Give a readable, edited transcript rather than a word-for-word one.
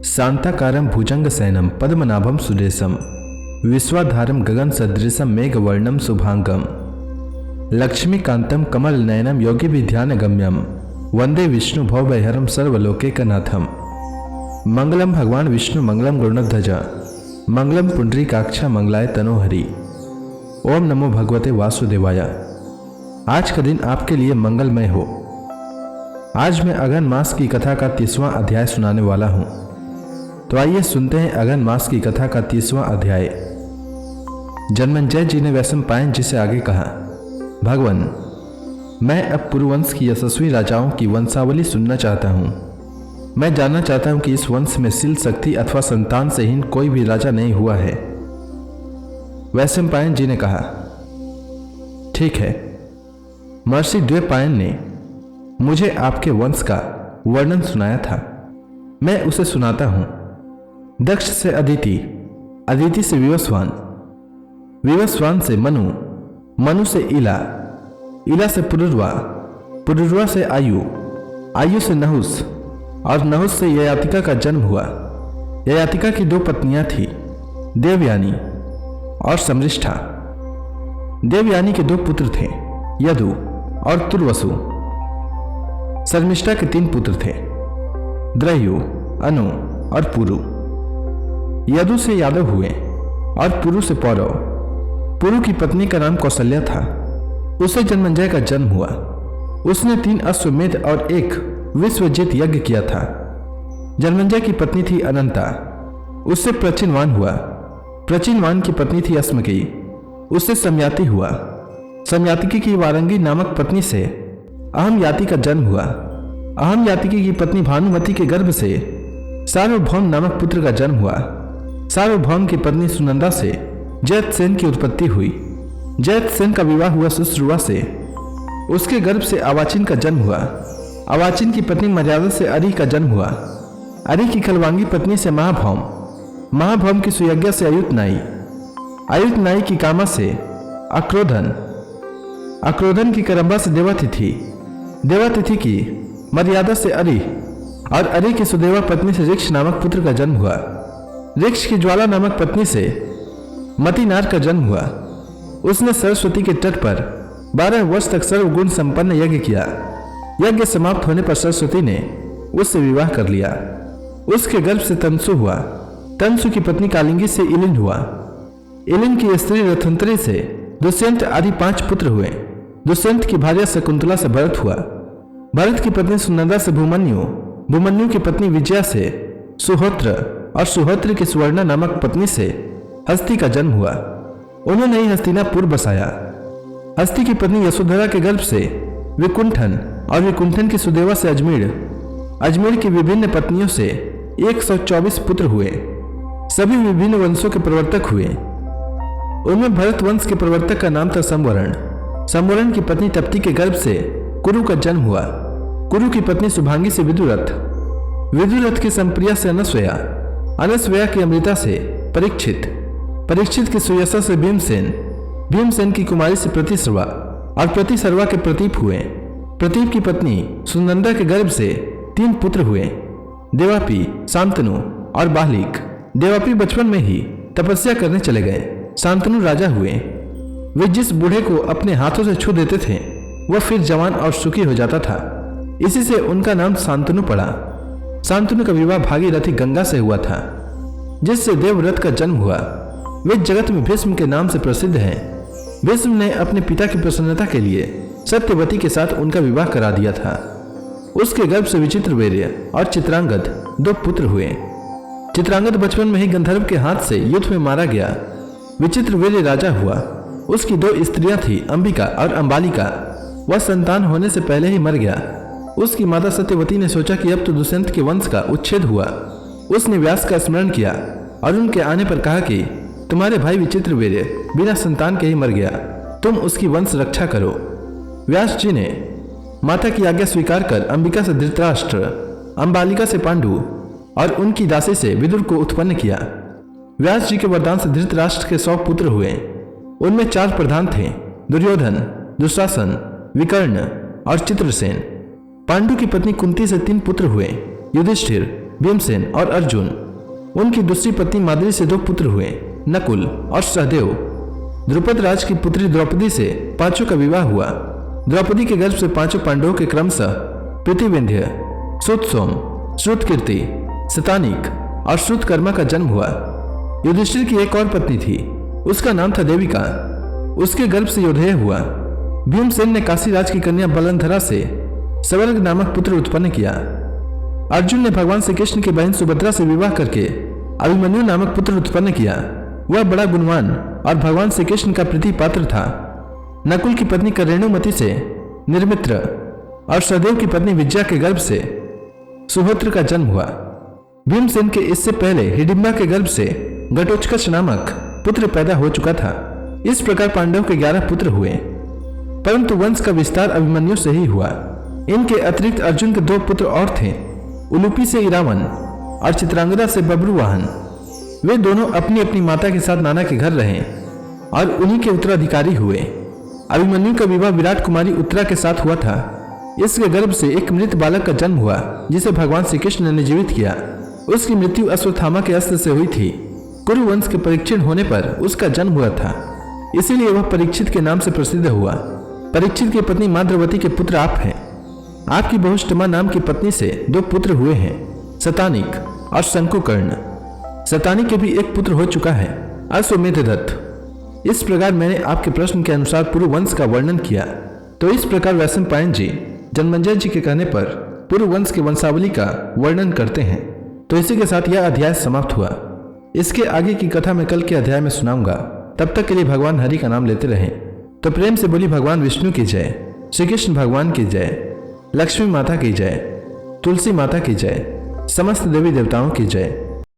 शांताकारं भुजंगशयनं पद्मनाभं सुरेशं विश्वाधारं गगनसदृशं मेघवर्णं शुभांगं लक्ष्मीकान्तं कमलनयनं योगिभिध्यानगम्यं वंदे विष्णु भवभयहरं सर्वलोकैकनाथं। मंगलम भगवान विष्णु मंगलम गरुड़ध्वज मंगलम पुंडरीकाक्ष मंगलाय तनोहरि। ओम नमो भगवते वासुदेवाय। आज का दिन आपके लिए मंगलमय हो। आज मैं अगन मास की कथा का 30वां अध्याय सुनाने वाला हूँ। तो आइए सुनते हैं अगन मास की कथा का 30वां अध्याय। जन्मेजय जी ने वैशंपायन जी से आगे कहा, भगवान, मैं अब पुरुवंश की यशस्वी राजाओं की वंशावली सुनना चाहता हूँ। मैं जानना चाहता हूँ कि इस वंश में शील शक्ति अथवा संतान से हीन कोई भी राजा नहीं हुआ है। वैशंपायन जी ने कहा, ठीक है। महर्षि द्वैपायन ने मुझे आपके वंश का वर्णन सुनाया था, मैं उसे सुनाता हूं। दक्ष से अदिति, अदिति से विवस्वान, विवस्वान से मनु, मनु से इला, इला से पुरुरवा, पुरुरवा से आयु, आयु से नहुस, और नहुस से ययातिका का जन्म हुआ। ययातिका की 2 पत्नियां थी, देवयानी और समृष्ठा। देवयानी के 2 पुत्र थे, यदु और तुर्वसु। शर्मिष्ठा के 3 पुत्र थे, द्रयु, अनु और पुरु। यदु से यादव हुए और पुरु से पौरव। पुरु की पत्नी का नाम कौशल्या था। उसे जन्मेजय का जन्म हुआ। उसने 3 अश्वमेध और 1 विश्वजित यज्ञ किया था। जन्मेजय की पत्नी थी अनंता, उससे प्रचिनवान हुआ। प्रचिनवान की पत्नी थी अस्मकी, उससे समयाति हुआ। समयातिकी की वारंगी नामक पत्नी से अहम याति का जन्म हुआ। अहम यातिकी की पत्नी भानुमति के गर्भ से सार्वभौम नामक पुत्र का जन्म हुआ। सार्वभौम की पत्नी सुनंदा से जयतसेन की उत्पत्ति हुई। जयतसेन का विवाह हुआ सुश्रुवा से, उसके गर्भ से अवाचिन का जन्म हुआ। अवाचिन की पत्नी मर्यादा से अरि का जन्म हुआ। अरि की खलवांगी पत्नी से महाभौम, महाभौम की सुयज्ञा से अयुतनाई, अयुतनाई की कामा से अक्रोधन, अक्रोधन की करम्बा से देवातिथि, देवातिथि की मर्यादा से अरि, और अरि की सुदेवा पत्नी से ऋक्ष नामक पुत्र का जन्म हुआ। ऋक्ष की ज्वाला नामक पत्नी से मतिनार का जन्म हुआ। उसने सरस्वती के तट पर 12 वर्ष तक सर्वगुण संपन्न यज्ञ किया। यज्ञ समाप्त होने पर सरस्वती ने उससे विवाह कर लिया। उसके गर्भ से तंसु हुआ। तंसु की पत्नी कालिंगी से इलिन हुआ। इलिन की स्त्री रथुंतरी से दुष्यंत आदि 5 पुत्र हुए। दुष्यंत की भार्या शकुंतला से भरत हुआ। भरत की पत्नी सुनंदा से भूमन्यु, भूमन्यु की पत्नी विजया से सुहोत्र, और सुहोत्र की सुवर्णा नामक पत्नी से हस्ती का जन्म हुआ। उन्होंने ही हस्तिनापुर बसाया। हस्ती की पत्नी यशोधरा के गर्भ से विकुंठन, और विकुंठन की सुदेवा से अजमेर, अजमेर की विभिन्न पत्नियों से 124 पुत्र हुए। सभी विभिन्न वंशों के प्रवर्तक हुए। उनमें भरत वंश के प्रवर्तक का नाम था संवरण। संवरण की पत्नी तप्ती के गर्भ से कुरु का जन्म हुआ। कुरु की पत्नी शुभांगी से विदुरथ, विदुरथ की संप्रिया से अनस्वया, अनस्वया की अमृता से परीक्षित, परीक्षित की सुयसा से भीमसेन, भीमसेन की कुमारी से प्रतिसर्वा, और प्रतिसर्वा के प्रतीप हुए। प्रतीप की पत्नी सुनंदा के गर्भ से 3 पुत्र हुए, देवापी, शांतनु और बाहलिक। देवापी बचपन में ही तपस्या करने चले गए। शांतनु राजा हुए। वे जिस बूढ़े को अपने हाथों से छू देते थे वह फिर जवान और सुखी हो जाता था। इसी से उनका नाम शांतनु पड़ा। शांतनु का विवाह भागीरथी गंगा से हुआ था, जिससे देवव्रत का जन्म हुआ। वे जगत में भीष्म के नाम से प्रसिद्ध हैं। भीष्म ने अपने पिता की प्रसन्नता के लिए सत्यवती के साथ उनका विवाह करा दिया था। उसके गर्भ से विचित्रवीर्य और चित्रांगद 2 पुत्र हुए। चित्रांगद बचपन में ही गंधर्व के हाथ से युद्ध में मारा गया। विचित्रवीर्य राजा हुआ। उसकी 2 स्त्रियां थी, अंबिका और अंबालिका। वह संतान होने से पहले ही मर गया। उसकी माता सत्यवती ने सोचा कि अब तो दुष्यंत के वंश का उच्छेद हुआ। उसने व्यास का स्मरण किया और उनके आने पर कहा कि तुम्हारे भाई विचित्रवीर्य बिना संतान के ही मर गया, तुम उसकी वंश रक्षा करो। व्यास जी ने माता की आज्ञा स्वीकार कर अंबिका से धृतराष्ट्र, अंबालिका से पांडु और उनकी दासी से विदुर को उत्पन्न किया। व्यास जी के वरदान से धृतराष्ट्र के 100 पुत्र हुए। उनमें 4 प्रधान थे, दुर्योधन, दुशासन, विकर्ण और चित्रसेन। पांडु की पत्नी कुंती से 3 पुत्र हुए, युधिष्ठिर, भीमसेन और अर्जुन। उनकी दूसरी पत्नी माद्री से 2 पुत्र हुए, नकुल और सहदेव। द्रुपद राज की पुत्री द्रौपदी से 5 का विवाह हुआ। द्रौपदी के गर्भ से 5 पांडवों के क्रमशः प्रतिविंध्य, श्रुतसोम, श्रुतकीर्ति, शतानीक और श्रुतकर्मा का जन्म हुआ। युधिष्ठिर की एक और पत्नी थी, उसका नाम था देविका। उसके गर्भ से योधेय हुआ। भीमसेन ने काशी राज की कन्या बलंधरा से सवर्ग नामक पुत्र उत्पन्न किया। अर्जुन ने भगवान श्री कृष्ण की बहन सुभद्रा से विवाह करके अभिमन्यु नामक पुत्र उत्पन्न किया। वह बड़ा गुणवान और भगवान श्री कृष्ण का प्रीति पात्र था। नकुल की पत्नी करेणुमति से निर्मित्र और सहदेव की पत्नी विजया के गर्भ से सुहोत्र का जन्म हुआ। भीमसेन के इससे पहले हिडिंबा के गर्भ से घटोत्कच नामक पुत्र पैदा हो चुका था। इस प्रकार पांडव के 11 पुत्र हुए, परंतु वंश का विस्तार अभिमन्यु से ही हुआ। इनके अतिरिक्त अर्जुन के 2 पुत्र और थे, उलूपी से इरावन और चित्रांगदा से बब्रुवाहन। वे दोनों अपनी अपनी माता के साथ नाना के घर रहे और उन्हीं के उत्तराधिकारी हुए। अभिमन्यु का विवाह विराट कुमारी उत्तरा के साथ हुआ था। इसके गर्भ से एक मृत बालक का जन्म हुआ, जिसे भगवान श्री कृष्ण ने जीवित किया। उसकी मृत्यु अश्वत्थामा के अस्त्र से हुई थी। कुरुवंश के परीक्षण होने पर उसका जन्म हुआ था, इसीलिए वह परीक्षित के नाम से प्रसिद्ध हुआ। परीक्षित की पत्नी माँ द्रौपदी के पुत्र आप हैं। आपकी बहुष्टमा नाम की पत्नी से 2 पुत्र हुए हैं, शतानीक और शंकुकर्ण। शतानीक के भी एक पुत्र हो चुका है, अश्वमेधदत्त। इस प्रकार मैंने आपके प्रश्न के अनुसार पूर्व वंश का वर्णन किया। तो इस प्रकार वैशंपायन जी जन्मेजय जी के कहने पर पूर्व वंश के वंशावली का वर्णन करते हैं। तो इसी के साथ यह अध्याय समाप्त हुआ। इसके आगे की कथा मैं कल के अध्याय में सुनाऊंगा। तब तक के लिए भगवान हरि का नाम लेते रहें। तो प्रेम से बोली भगवान विष्णु की जय, श्री कृष्ण भगवान की जय, लक्ष्मी माता की जय, तुलसी माता की जय, समस्त देवी देवताओं की जय।